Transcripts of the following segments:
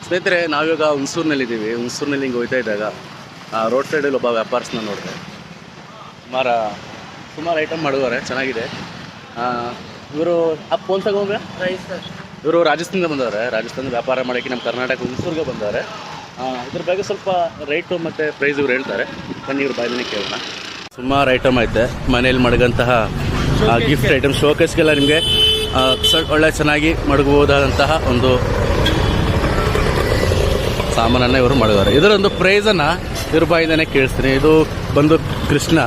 ಸ್ನೇಹಿತರೆ, ನಾವಿವಾಗ ಹುಣಸೂರಿನಲ್ಲಿದ್ದೀವಿ. ಹುಣಸೂರಿನಲ್ಲಿ ಹಿಂಗೆ ಹೋಗ್ತಾ ಇದ್ದಾಗ ರೋಡ್ ಸೈಡಲ್ಲಿ ಒಬ್ಬ ವ್ಯಾಪಾರಸ್ಥನ ನೋಡಿದೆ. ಸುಮಾರು ಐಟಮ್ ಮಾಡಿದ್ದಾರೆ, ಚೆನ್ನಾಗಿದೆ. ಇವರು ಫೋನ್ ತಗೋಗ ಇವರು ರಾಜಸ್ಥಾನದಿಂದ ಬಂದವ್ರೆ. ರಾಜಸ್ಥಾನದ ವ್ಯಾಪಾರ ಮಾಡೋಕ್ಕೆ ನಮ್ಮ ಕರ್ನಾಟಕ ಹುಣಸೂರಿಗೆ ಬಂದವ್ರೆ. ಇದ್ರ ಬಗ್ಗೆ ಸ್ವಲ್ಪ ರೇಟು ಮತ್ತು ಪ್ರೈಸ್ ಇವ್ರು ಹೇಳ್ತಾರೆ. ಬನ್ನಿ ಇವ್ರ ಬಾಯಲ್ಲಿ ಕೇಳೋಣ. ಸುಮಾರು ಐಟಮ್ ಐತೆ ಮನೇಲಿ ಮಡಗಂತಹ ಗಿಫ್ಟ್ ಐಟಮ್, ಶೋಕೇಸ್ಗೆಲ್ಲ ನಿಮಗೆ ಒಳ್ಳೆ ಚೆನ್ನಾಗಿ ಮಡಗಬಹುದಾದಂತಹ ಒಂದು ಸಾಮಾನನ್ನು ಇವರು ಮಾಡಿದ್ದಾರೆ. ಇದರೊಂದು ಪ್ರೈಸನ್ನು ಇವ್ರ ಬಾಯಿಂದನೇ ಕೇಳಿಸ್ತೀನಿ. ಇದು ಬಂದು ಕೃಷ್ಣ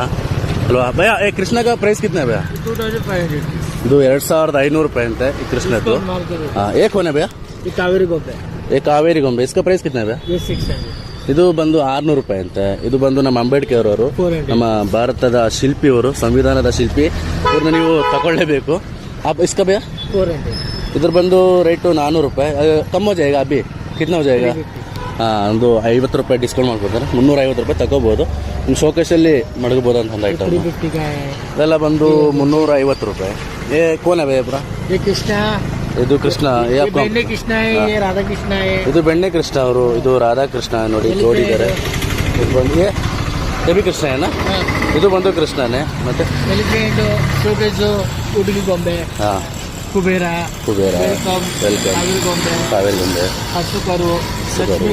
ಅಲ್ವಾ ಭಯ? ಕೃಷ್ಣ का प्राइस कितना है भैया? 2500. ಇದು 2500 ರೂಪಾಯಿ ಅಂತೆ ಈ ಕೃಷ್ಣದ್ದು. ಏಕ್ ಹೋನೆ ಭಯ್ಯ? ये कावेरी गोपे. ये कावेरी ಗೊಂಬೆ. इसका प्राइस कितना है भैया? ये 600. ಇದು ಬಂದು 600 ರೂಪಾಯಿ ಅಂತೆ. ಇದು ಬಂದು ನಮ್ಮ ಅಂಬೇಡ್ಕರ್ ಅವರು, ನಮ್ಮ ಭಾರತದ ಶಿಲ್ಪಿ, ಅವರು ಸಂವಿಧಾನದ ಶಿಲ್ಪಿ. ಇವ್ರನ್ನ ನೀವು ತಗೊಳ್ಳೇಬೇಕು. इसका भैया 400. ಇದ್ರ ಬಂದು ರೇಟು 400 ರೂಪಾಯಿ. ಕಮ್ ಹೋ ಜಾಯೇಗಾ ಅಭಿ? ಕಿತ್ನಾ ಹೋ ಜಾಯೇಗಾ? ಒಂದು 50 ರೂಪಾಯಿ ಡಿಸ್ಕೌಂಟ್ ಮಾಡ್ಕೊಡ್ತಾರೆ. 350 ರೂಪಾಯಿ ತಗೋಬೋದು. ನಿಮ್ಮ ಶೋಕೇಶಲ್ಲಿ ಮಡಗಬೋದು ಅಂತ ಒಂದು ಐಟಮ್. ಇದೆಲ್ಲ ಬಂದು 350 ರೂಪಾಯಿ. ಏ ಕೋನ್ ಭಯ ಬ್ರಾ? ಇದು ಕೃಷ್ಣ. ಕೃಷ್ಣ ರಾಧಾ ಕೃಷ್ಣ. ಇದು ಬೆಣ್ಣೆ ಕೃಷ್ಣ ಅವರು, ಇದು ರಾಧಾ ಕೃಷ್ಣ ನೋಡಿ ನೋಡಿದ್ದಾರೆ. ಇದು ಬಂದು ಎಬಿ ಕೃಷ್ಣ ಏನಾ? ಇದು ಬಂದು ಕೃಷ್ಣನೇ. ಮತ್ತೆ ಗೊಂಬೆ, ಹಾಂ, ಕುಬೇರ, ವೆಲ್ಕಮ್, ಕಾವೇರಿ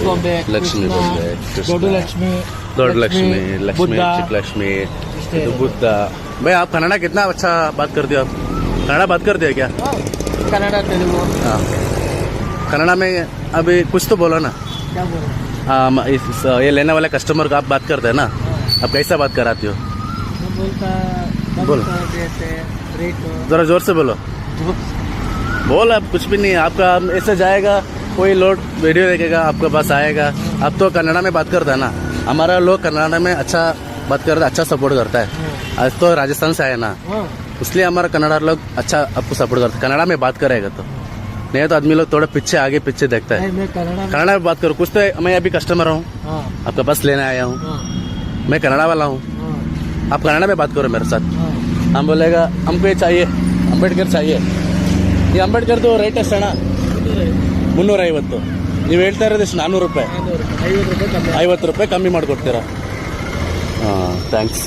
ಗೊಂಬೆ, ಲಕ್ಷ್ಮಿ ಗೊಂಬೆ, ದೊಡ್ಡ ಲಕ್ಷ್ಮಿ, ಲಕ್ಷ್ಮಿ, ಚಿಕ್ಕ ಲಕ್ಷ್ಮಿ, ಇದು ಬುದ್ಧ. भाई आप कन्नड़ा कितना अच्छा बात करते हो? आप कन्नड़ा बात करते हो क्या? कन्नड़ा तेलुगु. हाँ, कन्नड़ा में अभी कुछ तो बोलो ना. क्या बोलो? ये लेने वाले कस्टमर को आप बात करते हैं ना, आप कैसा बात कराती हो? बोलो जरा जोर से बोलो. बोल, अब कुछ भी नहीं. आपका ऐसे जाएगा, कोई लोड वीडियो देखेगा, आपके पास आएगा. आप तो कन्नड़ा में बात करता है ना. हमारा लोग कन्नड़ा में अच्छा बात करता है, अच्छा सपोर्ट करता है. आज तो राजस्थान से आए ना, इसलिए हमारा कन्नड़ा लोग अच्छा आपको सपोर्ट करते हैं. कन्नड़ा में बात करेगा तो नहीं तो आदमी लोग थोड़ा पीछे आगे पीछे देखता है. कन्नड़ा में बात करो. कुछ तो मैं अभी कस्टमर हूँ, आपके पास लेने आया हूँ. मैं कन्नड़ा वाला हूँ. आप कन्नड़ा में बात करो मेरे साथ. हम बोलेगा हमको ये चाहिए, ಅಂಬೇಡ್ಕರ್ चाहिए. ಈ ಅಂಬೇಡ್ಕರ್ದು ರೇಟ್ ಎಷ್ಟು ಅಣ್ಣ? 350. ನೀವು ಹೇಳ್ತಾ ಇರೋದು ಎಷ್ಟು? 400 ರೂಪಾಯಿ. 50 ರೂಪಾಯಿ ಕಮ್ಮಿ ಮಾಡಿಕೊಡ್ತೀರಾ? ಹಾಂ, ಥ್ಯಾಂಕ್ಸ್.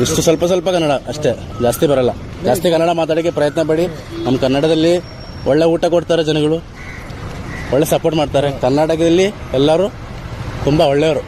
ಇಷ್ಟು ಸ್ವಲ್ಪ ಸ್ವಲ್ಪ ಕನ್ನಡ ಅಷ್ಟೇ, ಜಾಸ್ತಿ ಬರಲ್ಲ. ಜಾಸ್ತಿ ಕನ್ನಡ ಮಾತಾಡೋಕ್ಕೆ ಪ್ರಯತ್ನ ಪಡಿ. ನಮ್ಮ ಕನ್ನಡದಲ್ಲಿ ಒಳ್ಳೆ ಊಟ ಕೊಡ್ತಾರೆ ಜನಗಳು, ಒಳ್ಳೆ ಸಪೋರ್ಟ್ ಮಾಡ್ತಾರೆ. ಕರ್ನಾಟಕದಲ್ಲಿ ಎಲ್ಲರೂ ತುಂಬ ಒಳ್ಳೆಯವರು.